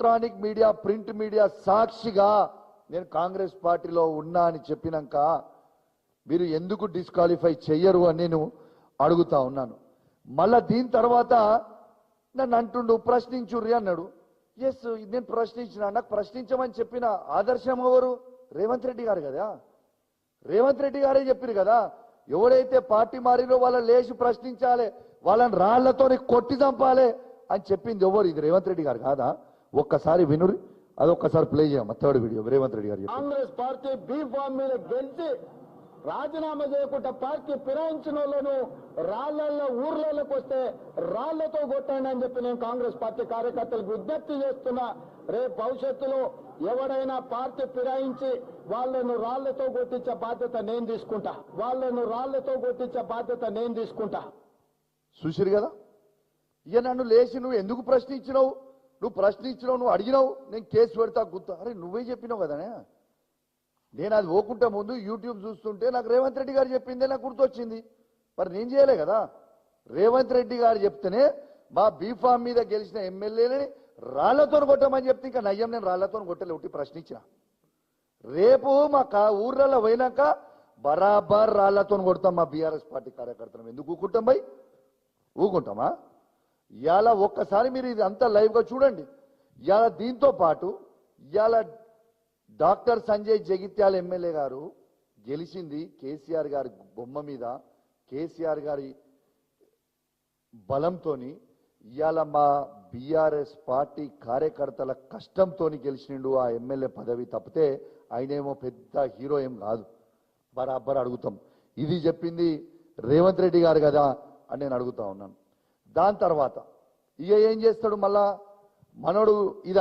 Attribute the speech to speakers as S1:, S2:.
S1: Electronic media print media సాక్షిగా నేను కాంగ్రెస్ పార్టీలో ఉన్నా అని చెప్పినాక మీరు ఎందుకు డిస్క్వాలిఫై చెయ్యరు అని నేను అడుగుతా ఉన్నాను. మళ్ళా దీని తర్వాత నన్ను అంటుండు ప్రశ్నించుర్రి అన్నాడు. ఎస్, నేను ప్రశ్నించిన, నాకు ప్రశ్నించమని చెప్పిన ఆదర్శం ఎవరు? రేవంత్ రెడ్డి గారు కదా. రేవంత్ రెడ్డి గారే చెప్పారు కదా, ఎవడైతే పార్టీ మారినో వాళ్ళని లేచి ప్రశ్నించాలి, వాళ్ళని రాళ్లతో కొట్టి చంపాలి అని చెప్పింది ఎవరు? ఇది రేవంత్ రెడ్డి గారు కాదా? ఒక్కసారి వినురి, అదొక్కసారి ప్లే చేయమ్మా. థర్డ్ వీడియో రేవంత్ రెడ్డి గారు.
S2: కాంగ్రెస్ పార్టీ బీ ఫామ్ మీద గెలిచి రాజీనామా చేయకుండా పార్టీ ఫిరాయించిన వాళ్ళను రాళ్లలో ఊర్లలోకి వస్తే రాళ్లతో కొట్టండి అని చెప్పి నేను కాంగ్రెస్ పార్టీ కార్యకర్తలకు విజ్ఞప్తి చేస్తున్నా. రేపు భవిష్యత్తులో ఎవడైనా పార్టీ ఫిరాయించి వాళ్ళను రాళ్లతో కొట్టించే బాధ్యత నేను తీసుకుంటా.
S1: చూసిరు కదా, ఇక నన్ను లేచి నువ్వు ఎందుకు ప్రశ్నించినావు, నువ్వు అడిగినావు, నేను కేసు పెడతా గుర్తు. అరే నువ్వే చెప్పినావు కదనే. నేను అది పోకుంటా ముందు యూట్యూబ్ చూస్తుంటే నాకు రేవంత్ రెడ్డి గారు చెప్పిందే నాకు గుర్తొచ్చింది. మరి నేను చేయలే కదా. రేవంత్ రెడ్డి గారు చెప్తేనే మా బీఫామ్ మీద గెలిచిన ఎమ్మెల్యేలని రాళ్లతో కొట్టమని చెప్తే ఇంకా నయ్యం నేను రాళ్లతో కొట్టలే, ఒకటి ప్రశ్నించిన. రేపు మా ఊర్లలో పోయినాక బరాబర్ రాళ్లతో కొడతాం మా బీఆర్ఎస్ పార్టీ కార్యకర్తలు. ఎందుకు ఊకుంటాం భయ్? ఊకుంటామా? ఇవాళ ఒక్కసారి మీరు ఇది అంతా లైవ్గా చూడండి. ఇవాళ దీంతో పాటు ఇవాళ డాక్టర్ సంజయ్ జగిత్యాల ఎమ్మెల్యే గారు గెలిచింది కేసీఆర్ గారి బొమ్మ మీద, కేసీఆర్ గారి బలంతోని. ఇవాళ మా బీఆర్ఎస్ పార్టీ కార్యకర్తల కష్టంతో గెలిచిండు ఆ ఎమ్మెల్యే పదవి. తప్పితే ఆయనేమో పెద్ద హీరో ఏం కాదు. బరాబర్ అడుగుతాం, ఇది చెప్పింది రేవంత్ రెడ్డి గారు కదా అని నేను అడుగుతా ఉన్నాను. దాని తర్వాత ఇక ఏం చేస్తాడు మళ్ళా మనోడు? ఇది